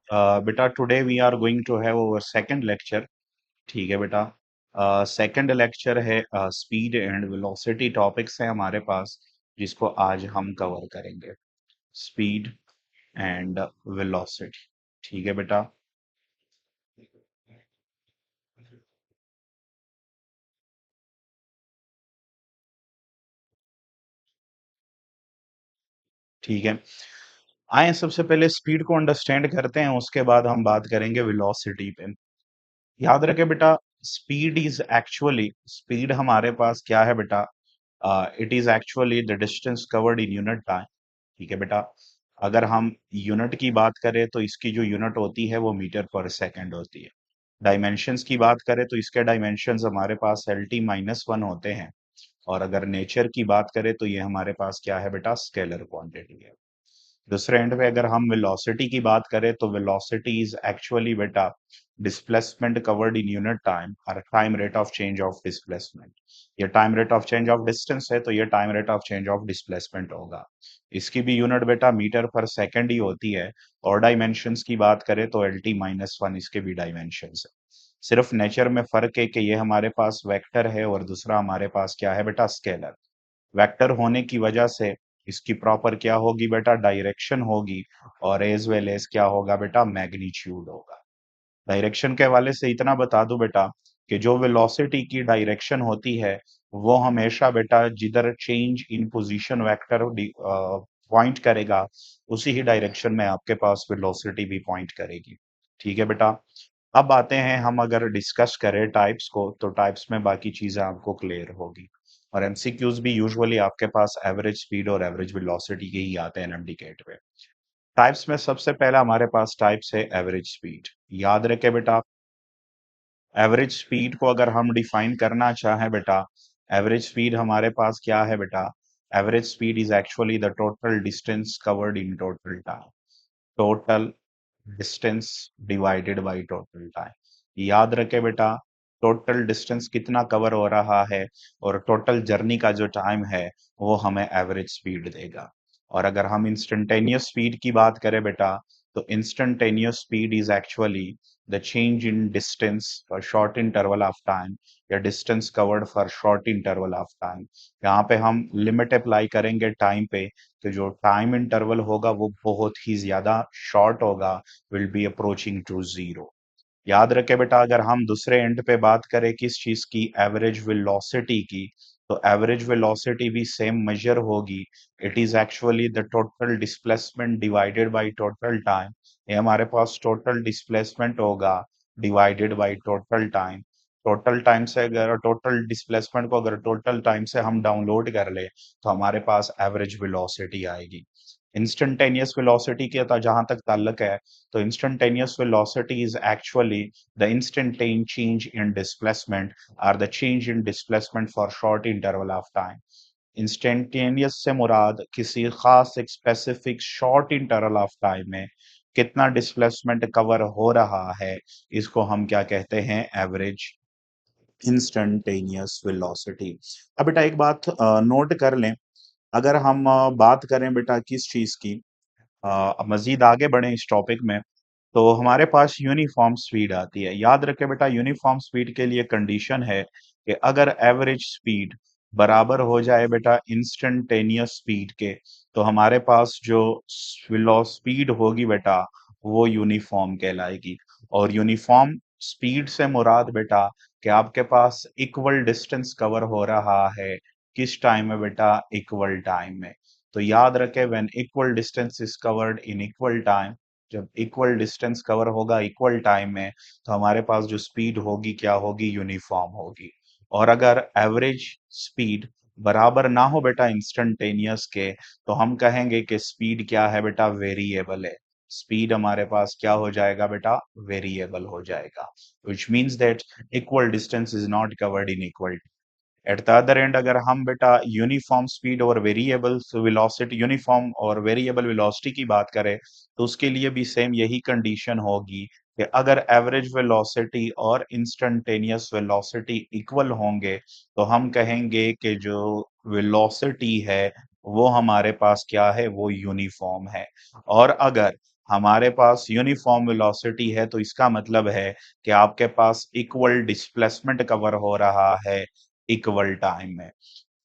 बेटा today we are going to have our second lecture. ठीक है बेटा। सेकंड लेक्चर है स्पीड एंड वेलोसिटी टॉपिक्स है हमारे पास, जिसको आज हम कवर करेंगे। Speed and velocity. ठीक है बेटा। ठीक है, आए सबसे पहले स्पीड को अंडरस्टैंड करते हैं, उसके बाद हम बात करेंगे वेलोसिटी पे। याद रखे बेटा, स्पीड हमारे पास क्या है बेटा? It is actually the distance covered in unit time. ठीक है बेटा। अगर हम यूनिट की बात करें तो इसकी जो यूनिट होती है वो मीटर पर सेकंड होती है। डायमेंशंस की बात करें तो इसके डायमेंशंस हमारे पास LT-1 होते हैं। और अगर नेचर की बात करें तो ये हमारे पास क्या है बेटा? स्केलर क्वांटिटी है। दूसरे एंड पे अगर हम वेलोसिटी की बात करें तो वेलोसिटी इज एक्चुअली बेटा displacement covered in unit time और time rate of change of displacement. ये time rate of change of distance है तो ये time rate of change of displacement होगा। इसकी भी यूनिट बेटा मीटर पर सेकंड ही होती है। और डायमेंशंस की बात करें तो LT-1 इसके भी डायमेंशंस है। सिर्फ नेचर में फर्क है कि ये हमारे पास वेक्टर है और दूसरा हमारे पास क्या है बेटा? स्केलर। वेक्टर होने की वजह से इसकी प्रॉपर क्या होगी बेटा? डायरेक्शन होगी। और एज वेल एज क्या होगा बेटा? मैग्नीट्यूड होगा। डायरेक्शन के हवाले से इतना बता दूं बेटा कि जो वेलोसिटी की डायरेक्शन होती है वो हमेशा बेटा जिधर change in position vector point करेगा उसी ही डायरेक्शन में आपके पास वेलोसिटी भी पॉइंट करेगी। ठीक है बेटा। अब आते हैं हम अगर डिस्कस करें टाइप्स को तो टाइप्स में बाकी चीजें आपको क्लियर होगी। और एमसीक्यूज भी यूजुअली आपके पास एवरेज स्पीड और एवरेज वेलोसिटी के ही आते हैं एनएमडीकेट में। टाइप्स में सबसे पहला हमारे पास टाइप्स है एवरेज स्पीड। याद रखे बेटा, एवरेज स्पीड को अगर हम डिफाइन करना चाहें बेटा, एवरेज स्पीड हमारे पास क्या है बेटा? Average speed is actually the total distance covered in total time. Total distance divided by total time. याद रखे बेटा, टोटल डिस्टेंस कितना कवर हो रहा है और टोटल जर्नी का जो टाइम है वो हमें एवरेज स्पीड देगा। और अगर हम इंस्टेंटेनियस स्पीड की बात करें बेटा, तो instantaneous speed is actually the change in distance for short interval of time या distance covered for short interval of time. यहाँ पे हम लिमिट अप्लाई करेंगे टाइम पे, तो जो टाइम इंटरवल होगा वो बहुत ही ज्यादा शॉर्ट होगा, will be approaching to zero. याद रखे बेटा, अगर हम दूसरे एंड पे बात करें किस चीज की? एवरेज वेलोसिटी की, तो एवरेज वेलोसिटी भी सेम मेजर होगी। It is actually the total displacement divided by total time. ये हमारे पास टोटल डिस्प्लेसमेंट होगा divided by total time. Total time से अगर टोटल डिस्प्लेसमेंट को अगर टोटल टाइम से हम डाउनलोड कर ले तो हमारे पास एवरेज वेलोसिटी आएगी। इंस्टेंटेनियस वेलोसिटी के जहां तक ताल्लुक है, तो instantaneous velocity is actually the instantaneous change in displacement or the change in displacement for short interval of time. Instantaneous से मुराद किसी खास एक specific short interval of time में कितना डिस्प्लेसमेंट कवर हो रहा है, इसको हम क्या कहते हैं? Average instantaneous velocity. अब बेटा एक बात नोट कर लें, अगर हम बात करें बेटा किस चीज की, मजीद आगे बढ़े इस टॉपिक में, तो हमारे पास यूनिफॉर्म स्पीड आती है। याद रखे बेटा, यूनिफॉर्म स्पीड के लिए कंडीशन है कि अगर एवरेज स्पीड बराबर हो जाए बेटा इंस्टेंटेनियस स्पीड के, तो हमारे पास जो स्पीड होगी बेटा वो यूनिफॉर्म कहलाएगी। और यूनिफॉर्म स्पीड से मुराद बेटा कि आपके पास इक्वल डिस्टेंस कवर हो रहा है किस टाइम में बेटा? इक्वल टाइम में। तो याद रखे, when equal distance is covered in equal time, जब इक्वल डिस्टेंस कवर होगा इक्वल टाइम में, तो हमारे पास जो स्पीड होगी क्या होगी? यूनिफॉर्म होगी। और अगर एवरेज स्पीड बराबर ना हो बेटा इंस्टेंटेनियस के, तो हम कहेंगे कि स्पीड क्या है बेटा? वेरिएबल है। स्पीड हमारे पास क्या हो जाएगा बेटा? वेरिएबल हो जाएगा, which means that equal distance is not covered in equal. At the other and अगर हम बेटा यूनिफॉर्म स्पीड और वेरिएबल वेलोसिटी, यूनिफॉर्म और वेरिएबल वेलोसिटी की बात करें, तो उसके लिए भी सेम यही कंडीशन होगी कि अगर एवरेज वेलोसिटी और इंस्टेंटेनियस वेलोसिटी इक्वल होंगे तो हम कहेंगे कि जो वेलोसिटी है वो हमारे पास क्या है? वो यूनिफॉर्म है। और अगर हमारे पास यूनिफॉर्म वेलोसिटी है तो इसका मतलब है कि आपके पास इक्वल डिस्प्लेसमेंट कवर हो रहा है इक्वल टाइम में।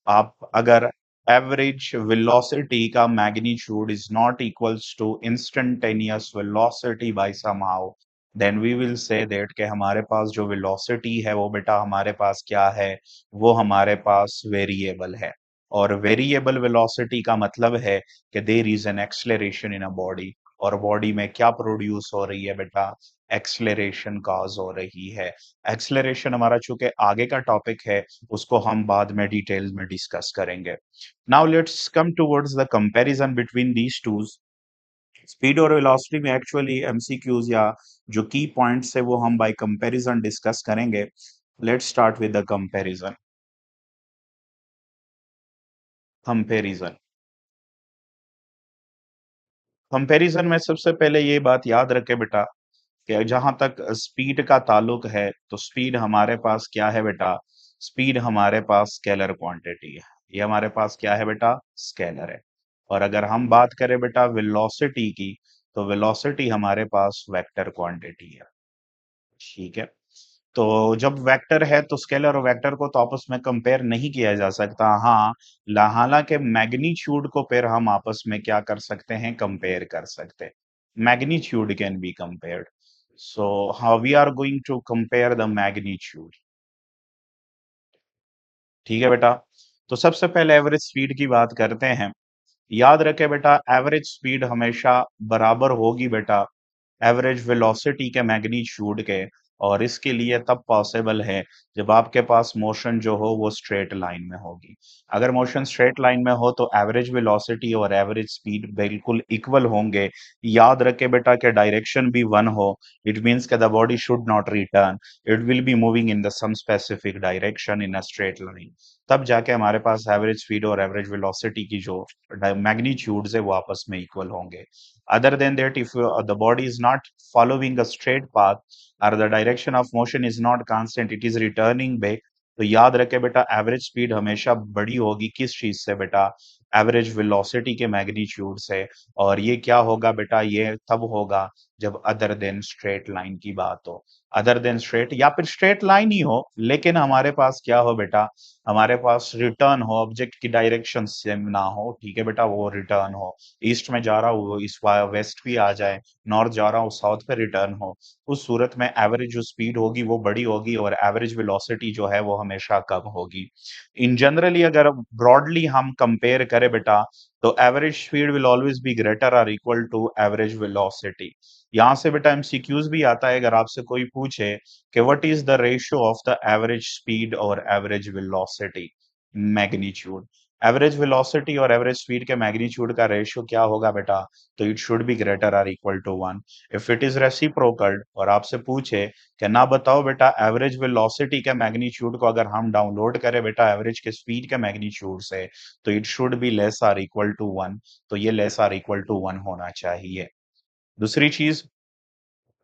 आप अगर एवरेज वेलोसिटी का magnitude is not equals to instantaneous velocity by somehow, then we will say that कि हमारे पास जो वेलोसिटी है वो बेटा हमारे पास क्या है, वो हमारे पास वेरिएबल है। और वेरिएबल वेलोसिटी का मतलब है कि there is an acceleration in a body, और बॉडी में क्या प्रोड्यूस हो रही है बेटा, एक्सेलरेशन कॉज हो रही है। एक्सेलरेशन हमारा चूंकि आगे का टॉपिक है, उसको हम बाद में डिटेल में डिस्कस करेंगे। Now let's come towards the comparison between these two. Speed और वेलोसिटी में एक्चुअली एमसीक्यूज या जो की पॉइंट्स है वो हम बाय कंपैरिजन डिस्कस करेंगे। Let's start with the comparison. Comparison comparison में सबसे पहले ये बात याद रखे बेटा कि जहां तक स्पीड का ताल्लुक है तो स्पीड हमारे पास क्या है बेटा, स्पीड हमारे पास स्केलर क्वांटिटी है। ये हमारे पास क्या है बेटा, स्केलर है। और अगर हम बात करें बेटा वेलोसिटी की, तो वेलोसिटी हमारे पास वेक्टर क्वांटिटी है। ठीक है। तो जब वेक्टर है तो स्केलर और वेक्टर को तो आपस में कंपेयर नहीं किया जा सकता। हाँ, हालांकि मैग्नीट्यूड को फिर हम आपस में क्या कर सकते हैं, कंपेयर कर सकते हैं। Magnitude can be compared. So how we are going to compare the magnitude. ठीक है बेटा। तो सबसे पहले एवरेज स्पीड की बात करते हैं। याद रखे बेटा एवरेज स्पीड हमेशा बराबर होगी बेटा एवरेज वेलोसिटी के मैग्नीट्यूड के। और इसके लिए तब पॉसिबल है जब आपके पास मोशन जो हो वो स्ट्रेट लाइन में होगी। अगर मोशन स्ट्रेट लाइन में हो तो एवरेज वेलोसिटी और एवरेज स्पीड बिल्कुल इक्वल होंगे। याद रखे बेटा कि डायरेक्शन भी वन हो, इट मींस कि the body should not return, it will be moving in the some specific direction in a straight line. तब जाके हमारे पास एवरेज स्पीड और एवरेज वेलोसिटी की जो मैग्नीट्यूड्स है वो आपस में इक्वल होंगे। Other than that, if the body is not following a straight path or the direction of motion is not constant, it is returning back, तो याद रखे बेटा एवरेज स्पीड हमेशा बड़ी होगी किस चीज से बेटा, एवरेज वेलोसिटी के मैग्नीट्यूड से। और ये क्या होगा बेटा, ये तब होगा जब अदर देन स्ट्रेट लाइन की बात हो। अदर देन स्ट्रेट या फिर स्ट्रेट लाइन ही हो लेकिन हमारे पास क्या हो बेटा, हमारे पास रिटर्न हो, ऑब्जेक्ट की डायरेक्शन सेम ना हो। ठीक है बेटा, वो रिटर्न हो, ईस्ट में जा रहा हूँ वो इस वेस्ट भी आ जाए, नॉर्थ जा रहा हूँ साउथ पे रिटर्न हो। उस सूरत में एवरेज जो स्पीड होगी वो बड़ी होगी और एवरेज वेलोसिटी जो है वो हमेशा कम होगी। इन जनरली अगर ब्रॉडली हम कंपेयर करें बेटा, तो average speed will always be greater और इक्वल टू एवरेज वेलोसिटी। यहाँ से बेटा एमसीक्यूज भी आता है, अगर आपसे कोई पूछे कि what is the ratio of the average speed और average velocity magnitude, average velocity और एवरेज स्पीड के मैग्नीट्यूड का रेशियो क्या होगा बेटा, तो इट शुड बी ग्रेटर और equal to one. If it is reciprocal और आपसे पूछे कि ना बताओ बेटा एवरेज वेलोसिटी के मैग्नीट्यूड को अगर हम डाउनलोड करें बेटा एवरेज के स्पीड के मैग्नीट्यूड से, तो इट शुड बी लेस और इक्वल टू वन। तो ये लेस और इक्वल टू वन होना चाहिए। दूसरी चीज,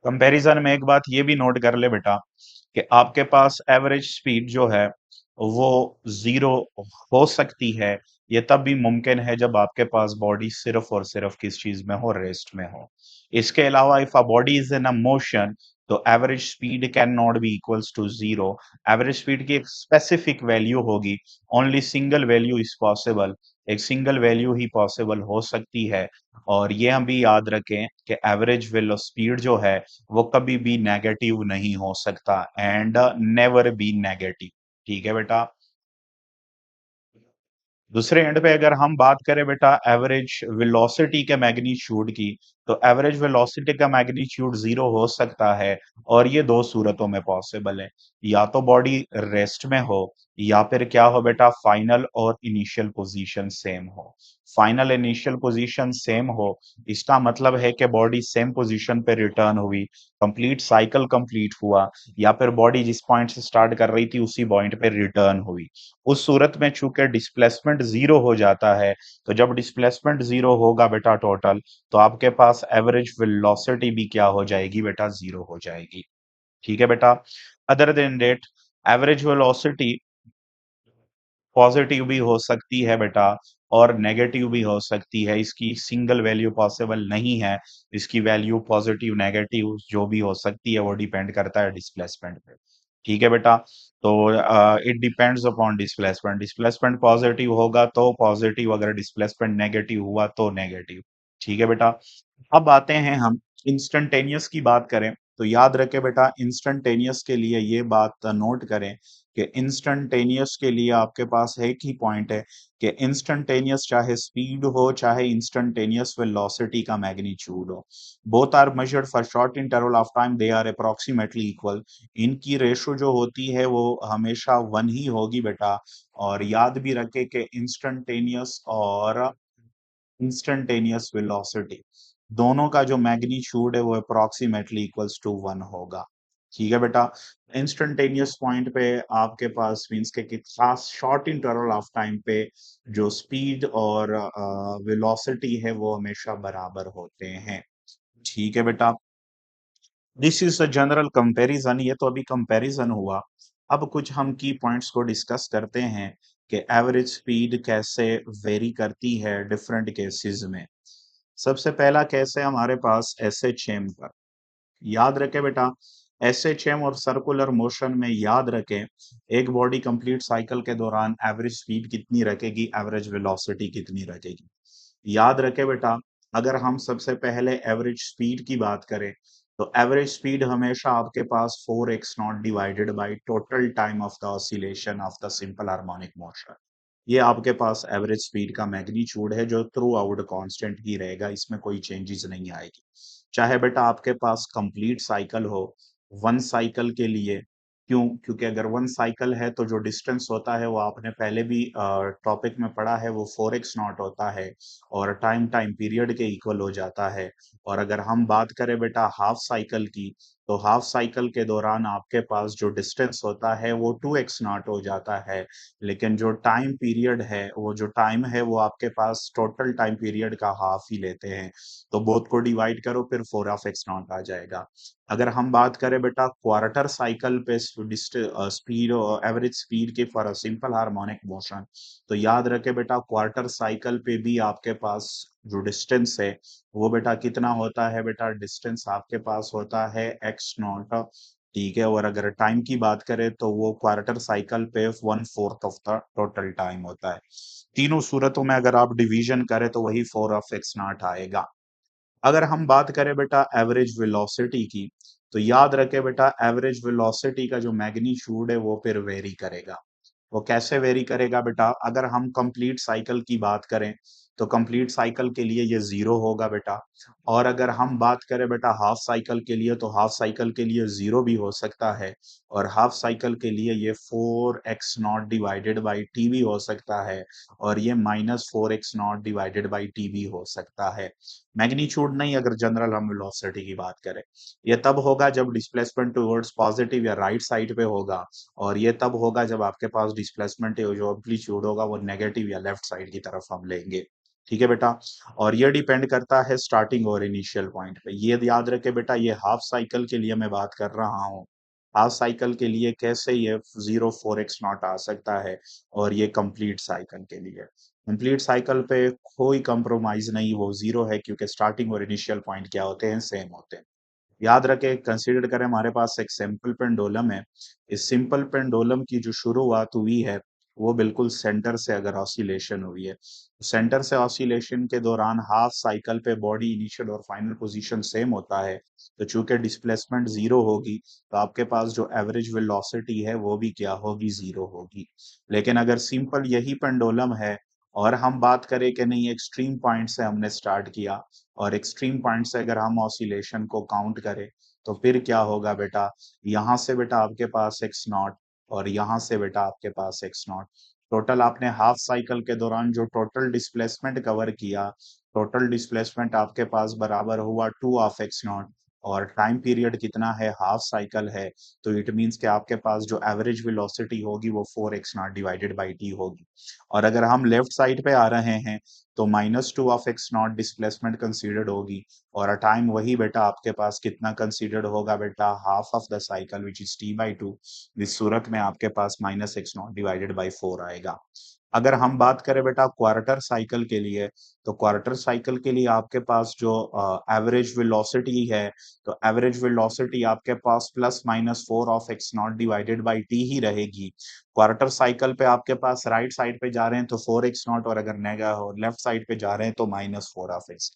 कंपैरिजन में एक बात ये भी नोट कर ले बेटा कि आपके पास एवरेज स्पीड जो है वो जीरो हो सकती है। ये तब भी मुमकिन है जब आपके पास बॉडी सिर्फ और सिर्फ किस चीज में हो, रेस्ट में हो। इसके अलावा if a body is in a motion, तो average speed can not be equals to zero. Average speed की एक स्पेसिफिक वैल्यू होगी, only single value is possible, एक सिंगल वैल्यू ही पॉसिबल हो सकती है। और ये हम भी याद रखें कि एवरेज वेलो स्पीड जो है वो कभी भी नेगेटिव नहीं हो सकता, एंड नेवर बी नेगेटिव। ठीक है बेटा। दूसरे एंड पे अगर हम बात करें बेटा एवरेज वेलोसिटी के मैग्नीट्यूड की, तो एवरेज वेलोसिटी का मैग्नीट्यूड जीरो हो सकता है। और ये दो सूरतों में पॉसिबल है, या तो बॉडी रेस्ट में हो या फिर क्या हो बेटा, फाइनल और इनिशियल पोजीशन सेम हो। फाइनल इनिशियल पोजीशन सेम हो, इसका मतलब है कि बॉडी सेम पोजीशन पे रिटर्न हुई, कंप्लीट साइकिल कंप्लीट हुआ, या फिर बॉडी जिस पॉइंट से स्टार्ट कर रही थी उसी पॉइंट पे रिटर्न हुई। उस सूरत में चूंकि डिस्प्लेसमेंट जीरो हो जाता है, तो जब डिस्प्लेसमेंट जीरो होगा बेटा टोटल, तो आपके पास एवरेज वेलोसिटी भी क्या हो जाएगी बेटा, जीरो हो जाएगी। ठीक है बेटा। Other than that average velocity positive भी हो सकती है बेटा, और नेगेटिव भी हो सकती है। इसकी सिंगल वैल्यू पॉसिबल नहीं है। इसकी वैल्यू पॉजिटिव, नेगेटिव जो भी हो सकती है वो डिपेंड करता है डिस्प्लेसमेंट पे। ठीक है बेटा। तो it depends upon displacement. Displacement positive होगा तो पॉजिटिव, अगर डिस्प्लेसमेंट नेगेटिव हुआ तो नेगेटिव। ठीक है बेटा। अब आते हैं हम इंस्टेंटेनियस की बात करें तो याद रखें बेटा, इंस्टेंटेनियस के लिए ये बात नोट करें कि इंस्टेंटेनियस के लिए आपके पास एक ही पॉइंट है कि इंस्टेंटेनियस चाहे स्पीड हो चाहे इंस्टेंटेनियस वेलोसिटी का मैग्नीट्यूड हो, both are measured for short interval of time, they are approximately equal. इनकी रेशो जो होती है वो हमेशा वन ही होगी बेटा। और याद भी रखे कि इंस्टेंटेनियस और इंस्टेंटेनियस वेलोसिटी दोनों का जो मैग्नीट्यूड है वो अप्रोक्सीमेटली इक्वल्स टू वन होगा। ठीक है बेटा। इंस्टेंटेनियस पॉइंट पे आपके पास मींस के खास शॉर्ट इंटरवल ऑफ टाइम पे जो स्पीड और वेलोसिटी है वो हमेशा बराबर होते हैं। ठीक है बेटा। This is a general comparison. ये तो अभी कंपैरिजन हुआ। अब कुछ हम की पॉइंट्स को डिस्कस करते हैं कि एवरेज स्पीड कैसे वेरी करती है डिफरेंट केसेस में। सबसे पहला केस है हमारे पास एसएचएम पर। याद रखें बेटा, एसएचएम और सर्कुलर मोशन में याद रखें, एक बॉडी कंप्लीट साइकिल के दौरान एवरेज स्पीड कितनी रखेगी, एवरेज वेलोसिटी कितनी रखेगी। याद रखें बेटा, अगर हम सबसे पहले एवरेज स्पीड की बात करें तो एवरेज स्पीड हमेशा आपके पास 4x not divided by total time of the oscillation of the simple harmonic motion. ये आपके पास एवरेज स्पीड का मैग्नीट्यूड है जो थ्रू आउट कांस्टेंट ही रहेगा, इसमें कोई चेंजेस नहीं आएगी। चाहे बेटा आपके पास कंप्लीट साइकिल हो, वन साइकिल के लिए, क्यों? क्योंकि अगर वन साइकिल है तो जो डिस्टेंस होता है वो आपने पहले भी टॉपिक में पढ़ा है, वो 4x नॉट होता है और टाइम टाइम पीरियड के इक्वल हो जाता है। और अगर हम बात करें बेटा हाफ साइकिल की, तो हाफ साइकिल के दौरान आपके पास जो डिस्टेंस होता है वो 2x नॉट हो जाता है। लेकिन जो टाइम पीरियड है, वो जो टाइम है वो आपके पास टोटल टाइम पीरियड का हाफ ही लेते हैं। तो बोथ को डिवाइड करो फिर 4 ऑफ एक्स नॉट आ जाएगा। अगर हम बात करें बेटा क्वार्टर साइकिल पे स्पीड और एवरेज स्पीड की for a simple harmonic motion, तो याद रखे बेटा क्वार्टर साइकिल पे भी आपके पास जो डिस्टेंस है वो बेटा कितना होता है, बेटा डिस्टेंस आपके पास होता है एक्स नॉट। ठीक है। और अगर टाइम की बात करें तो वो क्वार्टर साइकिल पे 1/4 ऑफ द टोटल टाइम होता है। तीनों सूरतों में अगर आप डिवीजन करें तो वही 4 ऑफ एक्स नॉट आएगा। अगर हम बात करें बेटा एवरेज वेलोसिटी की, तो याद रखें बेटा एवरेज वेलोसिटी का जो मैग्नीट्यूड है वो फिर वेरी करेगा। वो कैसे वेरी करेगा बेटा, अगर हम कंप्लीट साइकिल की बात करें तो कंप्लीट साइकिल के लिए ये जीरो होगा बेटा। और अगर हम बात करें बेटा हाफ साइकिल के लिए, तो हाफ साइकिल के लिए जीरो भी हो सकता है और हाफ साइकिल के लिए ये 4x not divided by T भी हो सकता है और ये -4x not divided by T भी हो सकता है। मैग्नीट्यूड नहीं, अगर जनरल हम वेलोसिटी की बात करें, ये तब होगा जब डिस्प्लेसमेंट टुवर्ड्स पॉजिटिव या राइट साइड पे होगा और ये तब होगा जब आपके पास डिस्प्लेसमेंट जो एम्पलीट्यूड होगा वो नेगेटिव या लेफ्ट साइड की तरफ हम लेंगे। ठीक है बेटा। और ये डिपेंड करता है स्टार्टिंग और इनिशियल पॉइंट पे। ये याद रखे बेटा, ये हाफ साइकिल के लिए मैं बात कर रहा हूँ। हाफ साइकिल के लिए कैसे ये 0 4x नॉट आ सकता है और ये कंप्लीट साइकिल के लिए, कंप्लीट साइकिल पे कोई कंप्रोमाइज नहीं, वो जीरो है क्योंकि स्टार्टिंग और इनिशियल पॉइंट क्या होते हैं, सेम होते हैं। याद रखें, कंसीडर करें हमारे पास एक सिंपल पेंडुलम है। इस सिंपल पेंडुलम की जो शुरुआत हुई है वो बिल्कुल सेंटर से अगर ऑसिलेशन हुई है, तो सेंटर से ऑसिलेशन के दौरान हाफ साइकिल पे बॉडी इनिशियल और फाइनल पोजीशन सेम होता है। तो चूंकि डिस्प्लेसमेंट जीरो होगी तो आपके पास जो एवरेज वेलोसिटी है वो भी क्या होगी, जीरो होगी। लेकिन अगर सिंपल यही पेंडुलम है और हम बात करें कि नहीं एक्सट्रीम पॉइंट से हमने स्टार्ट किया और एक्सट्रीम पॉइंट से अगर हम ऑसिलेशन को काउंट करें तो फिर क्या होगा बेटा, यहाँ से बेटा आपके पास एक्स नॉट और यहाँ से बेटा आपके पास एक्स नॉट। टोटल आपने हाफ साइकिल के दौरान जो टोटल डिस्प्लेसमेंट कवर किया, टोटल डिस्प्लेसमेंट आपके पास बराबर हुआ 2 ऑफ एक्स नॉट। और टाइम पीरियड कितना है, हाफ साइकिल है। तो इट मीन्स कि आपके पास जो एवरेज वेलोसिटी होगी वो 4x not divided by T होगी। और अगर हम लेफ्ट साइड पे आ रहे हैं तो -2 of x not displacement considered होगी और टाइम वही बेटा आपके पास कितना कंसीडर्ड होगा बेटा, half of the cycle which is t/2। इस सूरत में आपके पास -x नॉट डिवाइडेड बाई 4 आएगा। अगर हम बात करें बेटा क्वार्टर साइकिल के लिए, तो क्वार्टर साइकिल के लिए आपके पास जो एवरेज वेलोसिटी है, तो एवरेज वेलोसिटी आपके पास plus minus 4 of x naught divided by t ही रहेगी। क्वार्टर साइकिल पे आपके पास राइट साइड पे जा रहे हैं तो 4x नॉट, और अगर नेगा हो लेफ्ट साइड पे जा रहे हैं तो माइनस 4 ऑफ एक्स।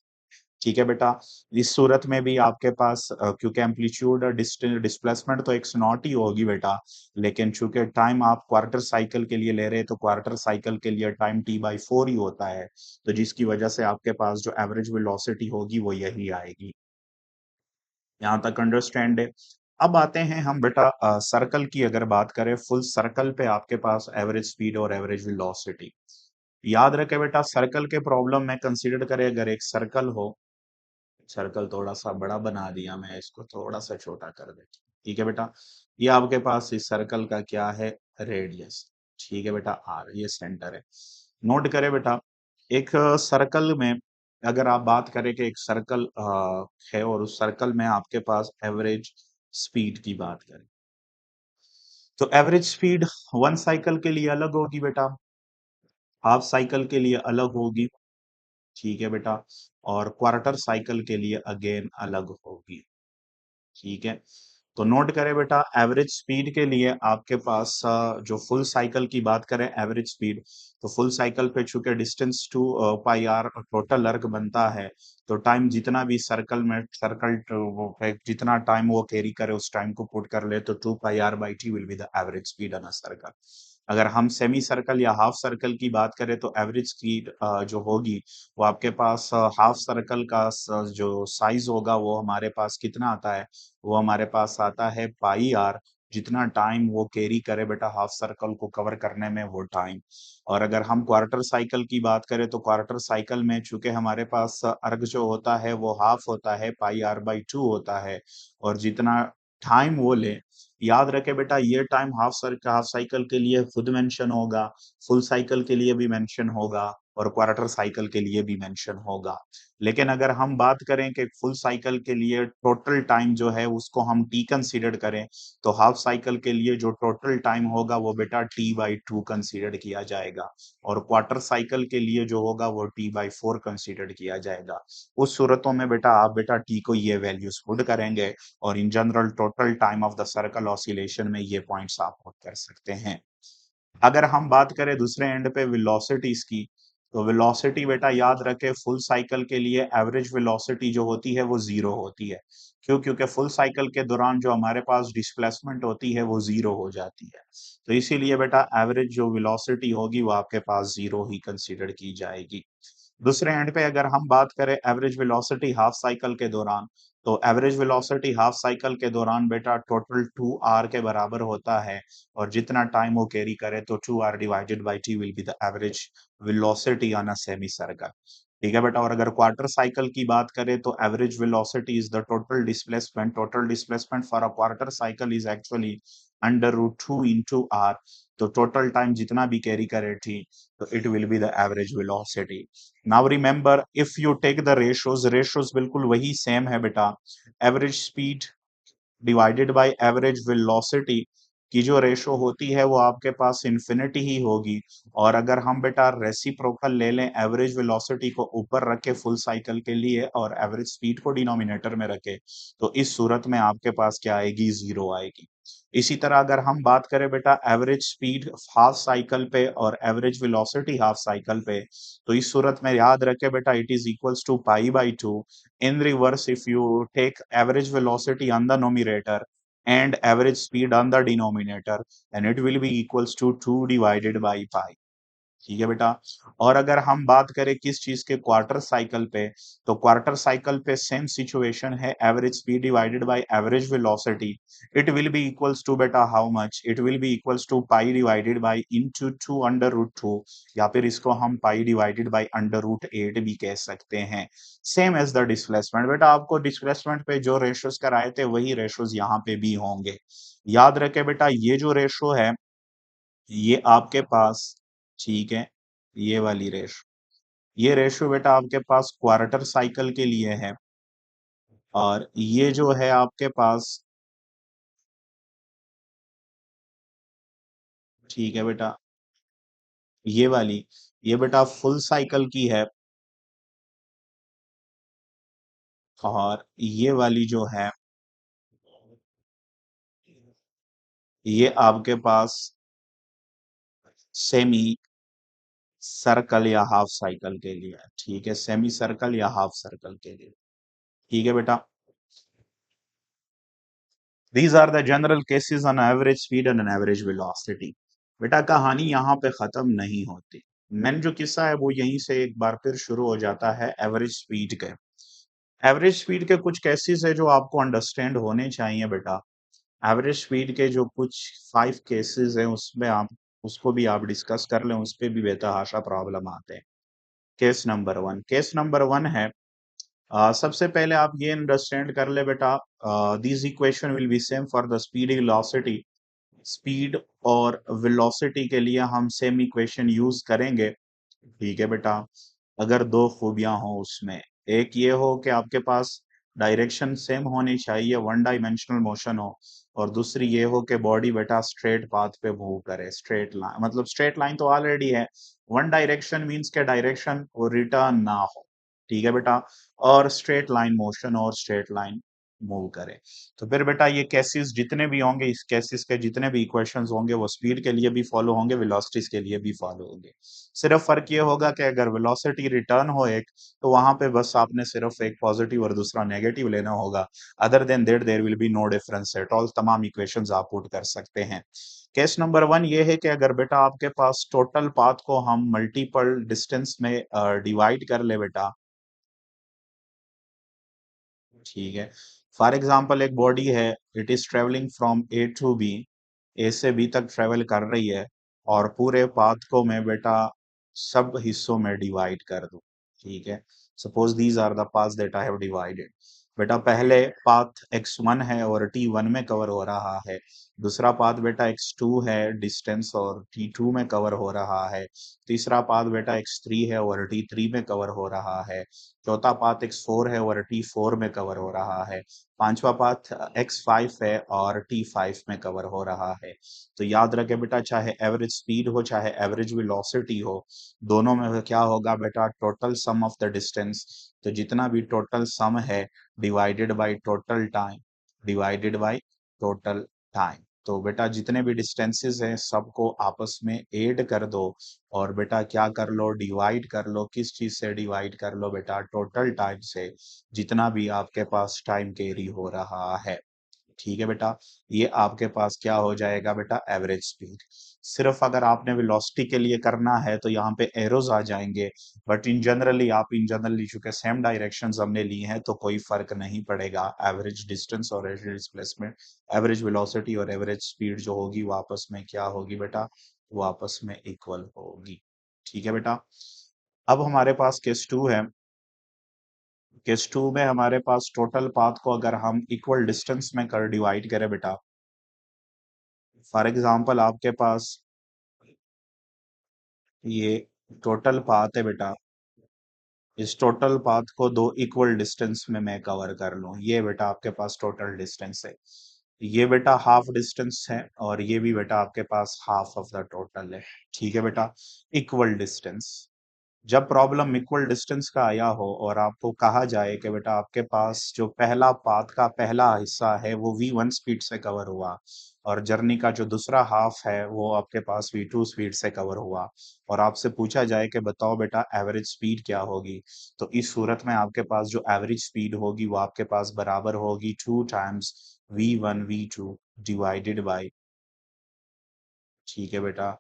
ठीक है बेटा। इस सूरत में भी आपके पास क्योंकि एम्पलीट्यूड डिस्प्लेसमेंट तो एक्स नॉट ही होगी बेटा, लेकिन चूंकि टाइम आप क्वार्टर साइकिल के लिए ले रहे हैं तो क्वार्टर साइकिल के लिए टाइम टी बाई 4 ही होता है, तो जिसकी वजह से आपके पास जो एवरेज वेलोसिटी होगी वो यही आएगी। यहाँ तक अंडरस्टैंड है। अब आते हैं हम बेटा सर्कल की अगर बात करें, फुल सर्कल पे आपके पास एवरेज स्पीड और एवरेज वेलोसिटी। याद रखे बेटा, सर्कल के प्रॉब्लम में कंसीडर करें, अगर एक सर्कल हो, सर्कल थोड़ा सा बड़ा बना दिया, मैं इसको थोड़ा सा छोटा कर देता हूँ। ठीक है बेटा, ये आपके पास इस सर्कल का क्या है, रेडियस। ठीक है बेटा, आर ये सेंटर है। नोट करें बेटा, एक सर्कल में अगर आप बात करें कि एक सर्कल है और उस सर्कल में आपके पास एवरेज स्पीड की बात करें, तो एवरेज स्पीड वन साइकिल के लिए अलग होगी बेटा, हाफ साइकिल के लिए अलग होगी। ठीक है बेटा, और क्वार्टर साइकिल के लिए अगेन अलग होगी। ठीक है, तो नोट करें बेटा, एवरेज स्पीड के लिए आपके पास जो फुल साइकिल की बात करें एवरेज स्पीड, तो फुल साइकिल पे चूंकि distance two pi r total arc बनता है, तो टाइम जितना भी सर्कल में सर्कल वो जितना टाइम वो कैरी करे उस टाइम को पुट कर ले तो 2 पाई r/t will be the average speed on a circle. अगर हम सेमी सर्कल या हाफ सर्कल की बात करें तो एवरेज स्पीड जो होगी वो आपके पास हाफ सर्कल का जो साइज होगा वो हमारे पास कितना आता है, वो हमारे पास आता है पाई आर, जितना टाइम वो कैरी करे बेटा हाफ सर्कल को कवर करने में वो टाइम। और अगर हम क्वार्टर साइकिल की बात करें तो क्वार्टर साइकिल में चूंकि हमारे पास अर्ग जो होता है वो हाफ होता है, पाई r/2 होता है, और जितना टाइम वो ले, याद रखे बेटा ये टाइम हाफ साइकिल के लिए खुद मेंशन होगा, फुल साइकिल के लिए भी मेंशन होगा, और क्वार्टर साइकिल के लिए भी मेंशन होगा। लेकिन अगर हम बात करें कि फुल साइकिल के लिए टोटल टाइम जो है उसको हम टी कंसीडर करें, तो हाफ साइकिल के लिए जो टोटल टाइम होगा वो बेटा t/2 कंसीडर किया जाएगा, और क्वार्टर साइकिल के लिए जो होगा वो t/4 कंसीडर किया जाएगा। उस सूरतों में बेटा आप बेटा t को ये वैल्यूज पुट करेंगे, और in general total time of the circle oscillation में ये पॉइंट्स आप पुट कर सकते हैं। अगर हम बात करें दूसरे एंड पे वेलोसिटीज की, तो वेलोसिटी बेटा याद रखे फुल साइकिल के लिए एवरेज वेलोसिटी जो होती है वो जीरो होती है। क्यों? क्योंकि फुल साइकिल के दौरान जो हमारे पास डिस्प्लेसमेंट होती है वो जीरो हो जाती है, तो इसीलिए बेटा एवरेज जो वेलोसिटी होगी वो आपके पास जीरो ही कंसीडर की जाएगी। दूसरे एंड पे अगर हम बात करें एवरेज वेलोसिटी हाफ साइकिल के दौरान, तो एवरेज वेलोसिटी हाफ साइकिल के दौरान बेटा टोटल 2r के बराबर होता है, और जितना टाइम वो कैरी करे तो 2r divided by t will be the average velocity on a semi circle. ठीक है बेटा, और अगर क्वार्टर साइकिल की बात करें तो average velocity is the total displacement for a quarter cycle is actually √2 into r, तो टोटल टाइम जितना भी कैरी करे थी, तो it will be the average velocity. Now remember if you take the ratios बिल्कुल वही सेम है बेटा, average speed divided by average velocity की जो रेशो होती है वो आपके पास इन्फिनिटी ही होगी, और अगर हम बेटा रेसिप्रोकल ले लें एवरेज वेलोसिटी को ऊपर रखे फुल साइकिल के लिए और एवरेज स्पीड को डिनोमिनेटर में रखे, तो इस सूरत में आपके पास क्या आएगी, जीरो आएगी। इसी तरह अगर हम बात करें बेटा एवरेज स्पीड हाफ साइकिल पे और एवरेज वेलोसिटी हाफ साइकिल पे, तो इस सूरत में याद रखे बेटा इट इज इक्वल्स टू पाई/2। In reverse, if you take average velocity on the numerator and average speed on the denominator, then it will be equals to 2 divided by pi। ठीक है बेटा, और अगर हम बात करें किस चीज के, क्वार्टर साइकिल पे, तो क्वार्टर साइकिल पे सेम सिचुएशन है, average speed divided by average velocity, it will be equals to बेटा how much, it will be equals to pi divided by into 2 √2, या फिर इसको हम पाई डिवाइडेड बाय √8 भी कह सकते हैं। सेम एज द डिस्प्लेसमेंट, बेटा आपको डिस्प्लेसमेंट पे जो रेशोज कराए थे वही रेशोज यहाँ पे भी होंगे। याद रखे बेटा ये जो रेशो है ये आपके पास, ठीक है, ये वाली रेशो, ये रेशो बेटा आपके पास क्वार्टर साइकिल के लिए है, और ये जो है आपके पास, ठीक है बेटा, ये वाली, ये बेटा फुल साइकिल की है। और ये वाली जो है, ये आपके पास सेमी सर्कल या हाफ साइकिल के लिए है। ठीक है, सेमी सर्कल या हाफ सर्कल के लिए। ठीक है बेटा, these are the general cases on average speed and an average velocity. बेटा कहानी यहाँ पे खत्म नहीं होती। मैंने जो किस्सा है वो यहीं से एक बार फिर शुरू हो जाता है एवरेज स्पीड के। एवरेज स्पीड के कुछ केसेस है जो आपको अंडरस्टैंड होने चाहिए बेटा। एवरेज स्पीड के जो कुछ 5 केसेस हैं उसमें आप उसको भी आप डिस्कस कर लें, उस पे भी बेतहाशा प्रॉब्लम आते हैं। केस नंबर 1 है, सबसे पहले आप ये अंडरस्टैंड कर ले बेटा, this equation will be same for the speed velocity. Speed और वेलोसिटी के लिए हम सेम इक्वेशन यूज करेंगे। ठीक है बेटा, अगर दो खूबियां हो उसमें, एक ये हो कि आपके पास डायरेक्शन सेम होनी चाहिए, वन डायमेंशनल मोशन हो, और दूसरी ये हो कि बॉडी बेटा स्ट्रेट पाथ पे मूव करे, स्ट्रेट लाइन, मतलब स्ट्रेट लाइन तो ऑलरेडी है, वन डायरेक्शन मींस के डायरेक्शन वो रिटर्न ना हो। ठीक है बेटा, और स्ट्रेट लाइन मोशन और स्ट्रेट लाइन मूव करे। तो फिर बेटा ये केसेस जितने भी होंगे, इस केसेस के जितने भी इक्वेशंस होंगे वो स्पीड के लिए भी फॉलो होंगे, वेलोसिटीज के लिए भी फॉलो होंगे। सिर्फ फर्क ये होगा कि अगर वेलोसिटी रिटर्न हो एक, तो वहां पे बस आपने सिर्फ एक पॉजिटिव और दूसरा नेगेटिव लेना होगा। Other than that there will be no difference at all, तमाम इक्वेशंस आप पुट कर सकते हैं। केस नंबर 1 ये है कि अगर बेटा आपके पास टोटल पाथ को हम मल्टीपल डिस्टेंस में डिवाइड कर ले बेटा। ठीक है, फॉर एग्जांपल एक बॉडी है, it is travelling from A to B, A से बी तक ट्रेवल कर रही है, और पूरे पाथ को मैं बेटा सब हिस्सों में डिवाइड कर दूं। ठीक है, suppose these are the paths that I have divided. बेटा पहले पाथ x1 है और t1 में कवर हो रहा है, दूसरा पाथ बेटा x2 है डिस्टेंस और t2 में कवर हो रहा है, तीसरा पाथ बेटा x3 है और t3 में कवर हो रहा है, चौथा पाथ x4 है और t4 में कवर हो रहा है, पांचवा पाथ x5 है और t5 में कवर हो रहा है। तो याद रखे बेटा, चाहे एवरेज स्पीड हो चाहे एवरेज वेलोसिटी हो, दोनों में क्या होगा बेटा, total sum of the distance. तो जितना भी टोटल सम है divided by total time, divided by total time. तो बेटा जितने भी डिस्टेंसेस हैं सबको आपस में ऐड कर दो, और बेटा क्या कर लो, डिवाइड कर लो। किस चीज से डिवाइड कर लो बेटा, टोटल टाइम से, जितना भी आपके पास टाइम कैरी हो रहा है। ठीक है बेटा, ये आपके पास क्या हो जाएगा बेटा, एवरेज स्पीड। सिर्फ अगर आपने वेलोसिटी के लिए करना है तो यहाँ पे एरोज आ जाएंगे, बट इन जनरली चूंकि सेम डायरेक्शंस हमने ली हैं तो कोई फर्क नहीं पड़ेगा। एवरेज डिस्टेंस और एवरेज डिस्प्लेसमेंट, एवरेज वेलोसिटी और एवरेज स्पीड जो होगी वो आपस में क्या होगी बेटा, वो आपस में इक्वल होगी। ठीक है बेटा, अब हमारे पास केस 2 है। केस 2 में हमारे पास टोटल पाथ को अगर हम इक्वल डिस्टेंस में कर डिवाइड करें बेटा, फॉर एग्जांपल आपके पास ये टोटल पाथ है बेटा, इस टोटल पाथ को दो इक्वल डिस्टेंस में मैं कवर कर लूं, ये बेटा आपके पास टोटल डिस्टेंस है। ये बेटा हाफ डिस्टेंस है और ये भी बेटा आपके पास हाफ ऑफ द टोटल है। ठीक है बेटा, इक्वल डिस्टेंस। जब प्रॉब्लम इक्वल डिस्टेंस का आया हो और आपको कहा जाए कि बेटा आपके पास जो पहला पाथ का पहला हिस्सा है वो v1 स्पीड से कवर हुआ, और जर्नी का जो दूसरा हाफ है वो आपके पास v2 स्पीड से कवर हुआ, और आपसे पूछा जाए कि बताओ बेटा एवरेज स्पीड क्या होगी, तो इस सूरत में आपके पास जो एवरेज स्पीड होगी वो आपके पास बराबर होगी 2 times v1 v2 divided by, ठीक है बेटा,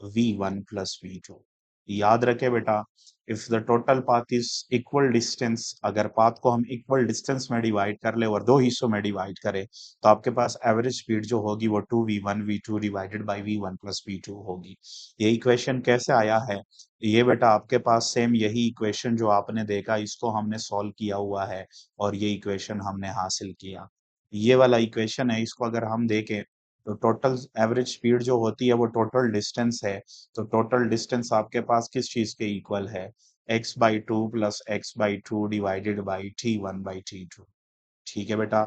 v1 प्लस v2। याद रखे बेटा, if the total path is equal distance, अगर पाथ को हम इक्वल डिस्टेंस में डिवाइड कर ले और दो हिस्सों में डिवाइड करें, तो आपके पास एवरेज स्पीड जो होगी वो 2v1 v2 divided by v1 plus v2 होगी। ये इक्वेशन कैसे आया है, ये बेटा आपके पास सेम यही इक्वेशन जो आपने देखा इसको हमने सॉल्व किया हुआ है, और ये इक्वेशन हमने हासिल किया। ये वाला इक्वेशन है, इसको अगर हम देखें तो टोटल एवरेज स्पीड जो होती है वो टोटल डिस्टेंस है। तो टोटल डिस्टेंस आपके पास किस चीज के इक्वल है, x/2 plus x/2 divided by t1/t2। ठीक है बेटा,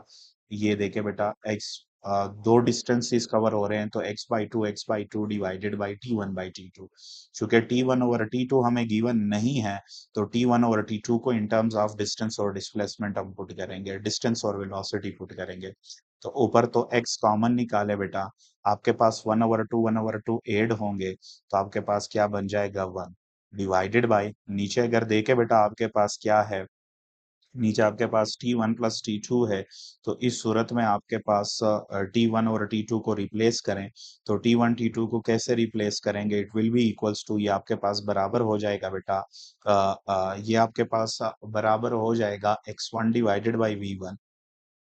ये देखे बेटा x दो डिस्टेंसेस कवर हो रहे हैं तो x/2 डिवाइडेड बाई T1/T2। चूंकि T1/T2 हमें गिवन नहीं है तो T1/T2 को इन टर्म्स ऑफ डिस्टेंस और डिस्प्लेसमेंट हम पुट करेंगे, डिस्टेंस और वेलोसिटी पुट करेंगे। तो ऊपर तो x कॉमन निकाले बेटा, आपके पास 1/2 ऐड होंगे तो आपके पास क्या बन जाएगा 1 डिवाइडेड बाय, नीचे अगर देखे बेटा आपके पास क्या है, नीचे आपके पास T1 + T2 है। तो इस सूरत में आपके पास T1 और T2 को रिप्लेस करें तो T1 T2 को कैसे रिप्लेस करेंगे, it will be equals to, ये आपके पास बराबर हो जाएगा बेटा, ये आपके पास बराबर हो जाएगा x1 डिवाइडेड बाई V1।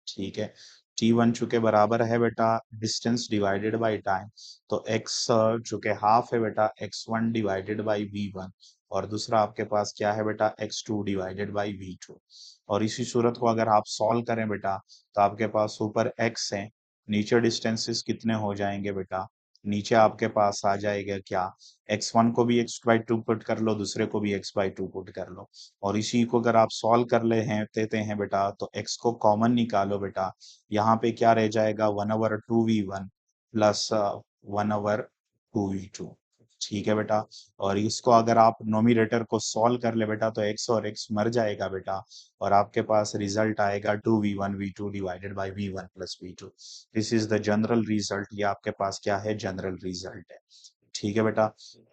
ठीक है, T1 चूंकि बराबर है बेटा डिस्टेंस डिवाइडेड बाय टाइम, तो x चूंकि हाफ है बेटा x1 डिवाइडेड बाय V1, और दूसरा आपके पास क्या है बेटा x2 डिवाइडेड बाय V2। और इसी सूरत को अगर आप सॉल्व करें बेटा तो आपके पास ऊपर x है, नीचे डिस्टेंसेस कितने हो जाएंगे बेटा, नीचे आपके पास आ जाएगा क्या, x1 को भी x/2 पुट कर लो, दूसरे को भी x/2 पुट कर लो, और इसी को अगर आप सॉल्व कर ले हैं देते हैं बेटा तो x को कॉमन निकालो बेटा, यहाँ पे क्या रह जाएगा 1/2v1 प्लस 1/2v2। ठीक है बेटा, और इसको अगर आप नोमिनेटर को सॉल्व कर ले बेटा तो x और x मर जाएगा बेटा, और आपके पास रिजल्ट आएगा 2v1v2 divided by v1 plus v2। This is the general result, ये आपके पास क्या है, जनरल रिजल्ट है। ठीक है बेटा,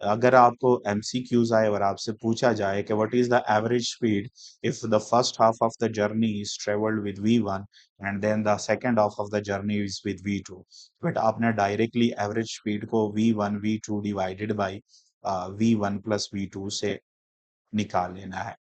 अगर आपको एमसीक्यूज आए और आपसे पूछा जाए कि what is the average speed if the first half of the journey is traveled with V1 and then the second half of the journey is with V2, but आपने डायरेक्टली एवरेज स्पीड को V1 V2 divided by V1 plus V2 से निकाल लेना है।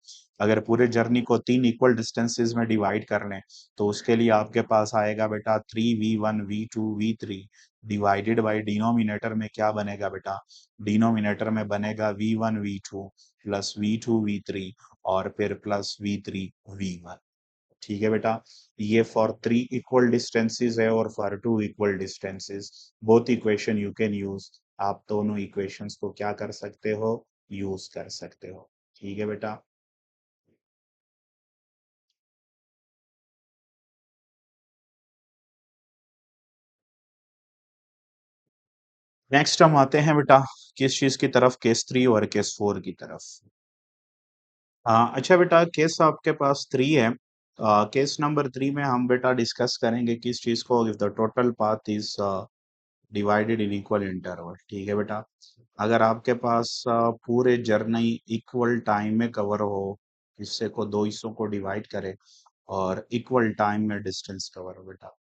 अगर पूरे journey को 3 equal distances में डिवाइड कर लें तो उसके लिए आपके पास आएगा बेटा 3v1 v2 v3 divided by denominator में क्या बनेगा बेटा, डिनोमिनेटर में बनेगा v1 v2 plus v2 v3 और फिर प्लस v3 v1। ठीक है बेटा, ये फॉर 3 इक्वल डिस्टेंसेस है और for 2 equal distances both equation you can use, आप दोनों इक्वेशंस को क्या कर सकते हो, यूज कर सकते हो। ठीक है बेटा, नेक्स्ट हम आते हैं बेटा किस चीज की तरफ, केस 3 और केस 4 की तरफ। अच्छा बेटा, केस आपके पास 3 है। केस नंबर 3 में हम बेटा डिस्कस करेंगे किस चीज को, if the total path is divided in equal interval. ठीक है बेटा, अगर आपके पास पूरे जर्नी इक्वल टाइम में कवर हो, हिस्से को दो हिस्सों को डिवाइड करे और इक्वल टाइम में डिस्टेंस कवर हो बेटा,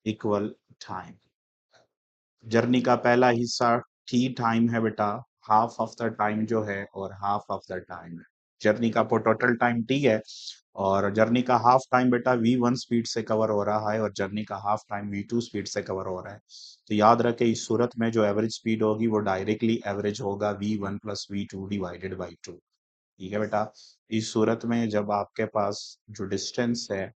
इक्वल टाइम, जर्नी का पहला हिस्सा टी टाइम है बेटा, हाफ ऑफ द टाइम जो है और हाफ ऑफ द टाइम है, जर्नी का टोटल टाइम टी है और जर्नी का हाफ टाइम बेटा V1 स्पीड से कवर हो रहा है और जर्नी का हाफ टाइम V2 स्पीड से कवर हो रहा है। तो याद रखे इस सूरत में जो एवरेज स्पीड होगी वो डायरेक्टली एवरेज होगा V1 plus V2 divided by 2। ठीक है बेटा, इस सूरत में जब आपके पास जो डिस्टेंस है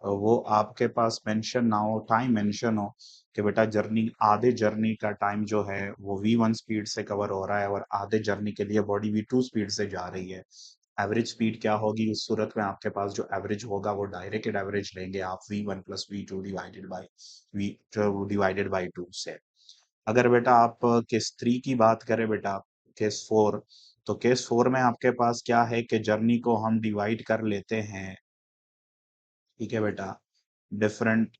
वो आपके पास मेंशन ना हो, टाइम मेंशन हो कि बेटा जर्नी, आधे जर्नी का टाइम जो है वो V1 स्पीड से कवर हो रहा है और आधे जर्नी के लिए बॉडी V2 स्पीड से जा रही है, एवरेज स्पीड क्या होगी उस सूरत में, आपके पास जो एवरेज होगा वो डायरेक्टेड एवरेज लेंगे आप V1 plus V2 divided by 2 से। अगर बेटा आप केस 3 की बात करें बेटा, केस 4, तो केस 4 में आपके पास क्या है कि जर्नी को हम डिवाइड कर लेते हैं। ठीक है बेटा, डिफरेंट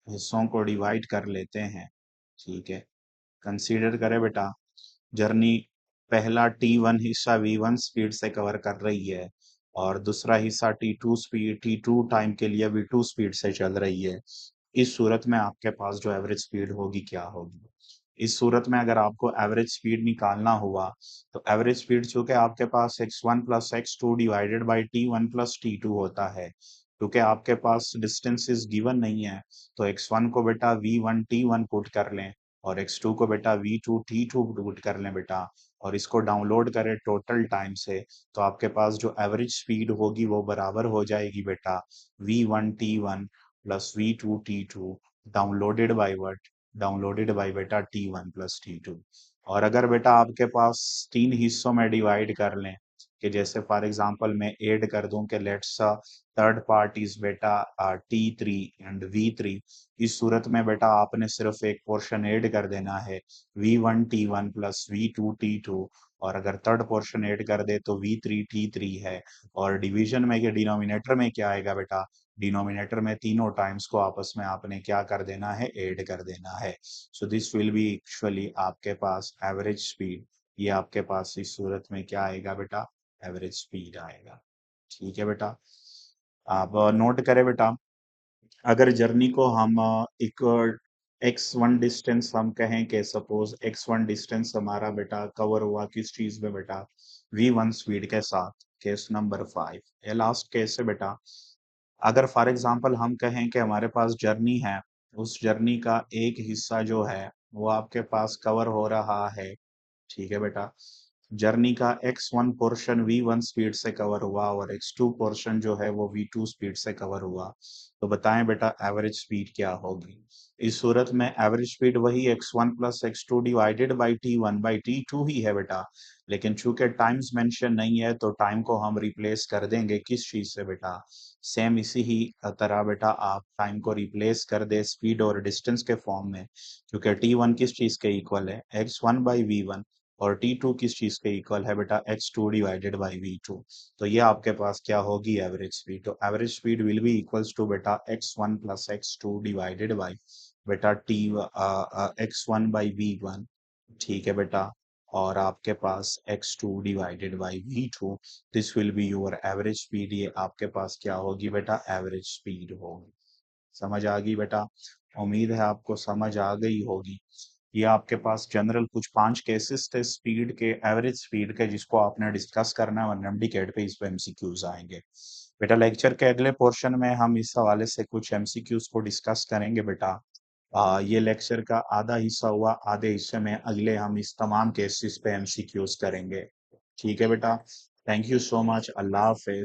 हिस्सों को डिवाइड कर लेते हैं। ठीक है, कंसीडर करें बेटा जर्नी, पहला T1 हिस्सा V1 स्पीड से कवर कर रही है और दूसरा हिस्सा T2 टाइम के लिए V2 स्पीड से चल रही है। इस सूरत में आपके पास जो एवरेज स्पीड होगी क्या होगी, इस सूरत में अगर आपको एवरेज स्पीड निकालना हुआ तो एवरेज स्पीड चूंकि आपके पास x1 plus x2 divided by T1 plus T2 होता है, क्योंकि आपके पास डिस्टेंसेस गिवन नहीं है तो x1 को बेटा V1 T1 पुट कर लें और x2 को बेटा V2 T2 पुट कर लें बेटा, और इसको डाउनलोड करें टोटल टाइम से तो आपके पास जो एवरेज स्पीड होगी वो बराबर हो जाएगी बेटा V1 T1 plus V2 T2 downloaded by what, downloaded by बेटा T1 प्लस T2। और अगर बेटा आपके पास 3 हिस्सों में डिवाइड कर लें कि जैसे फॉर एग्जांपल मैं ऐड कर दूं कि लेट्स थर्ड पार्ट इज बेटा T3 एंड V3। इस सूरत में बेटा आपने सिर्फ एक पोर्शन ऐड कर देना है, V1 T1 plus V2 T2। और अगर थर्ड पोर्शन ऐड कर दे तो V3 T3 है। और डिवीजन में के डिनोमिनेटर में क्या आएगा बेटा, डिनोमिनेटर में तीनों टाइम्स को आपस में आपने क्या कर देना है, ऐड कर देना है। So this will be actually आपके पास एवरेज स्पीड। ये आपके पास इस सूरत में क्या आएगा बेटा, एवरेज स्पीड आएगा। ठीक है बेटा, आप नोट करें बेटा। अगर जर्नी को हम एक x1 डिस्टेंस हम कहें कि सपोज x1 डिस्टेंस हमारा बेटा कवर हुआ किस चीज में बेटा, v1 स्पीड के साथ। केस नंबर 5, ये लास्ट केस है बेटा। अगर फॉर एग्जांपल हम कहें कि हमारे पास जर्नी है, उस जर्नी का एक हिस्सा जो है वो आपके पास कवर हो रहा है, ठीक है बेटा। जर्नी का x1 पोर्शन v1 स्पीड से कवर हुआ और x2 पोर्शन जो है वो v2 स्पीड से कवर हुआ। तो बताएं बेटा एवरेज स्पीड क्या होगी। इस सूरत में एवरेज स्पीड वही x1 plus x2 divided by t1 by t2 ही है बेटा। लेकिन चूंकि टाइम्स मेंशन नहीं है तो टाइम को हम रिप्लेस कर देंगे किस चीज से बेटा, सेम इसी ही तरह बेटा आप टाइम को रिप्लेस कर दे स्पीड और डिस्टेंस के फॉर्म में। क्योंकि t1 किस चीज के इक्वल है, x1 बाई v1। और T2 किस चीज के इक्वल है बेटा, x2 डिवाइडेड बाई V2। तो ये आपके पास क्या होगी, एवरेज स्पीड। तो average speed will be equals to बेटा x1 plus x2 divided by बेटा x1 बाई V1। ठीक है बेटा, और आपके पास x2 divided by V2। This will be your average speed. ये आपके पास क्या होगी बेटा, एवरेज स्पीड होगी। समझ आ गई बेटा, उम्मीद है आपको समझ आ गई होगी। ये आपके पास जनरल कुछ 5 केसेस थे स्पीड के, एवरेज स्पीड के, जिसको आपने डिस्कस करना है। और एमडीकेट पे इस पे एमसीक्यूज आएंगे बेटा। लेक्चर के अगले पोर्शन में हम इस हवाले से कुछ एमसीक्यूज को डिस्कस करेंगे बेटा। ये लेक्चर का आधा हिस्सा हुआ, आधे हिस्से में अगले हम इस तमाम केसेस पे एमसीक्यूज करेंगे। ठीक है बेटा, thank you so much, Allah Hafiz.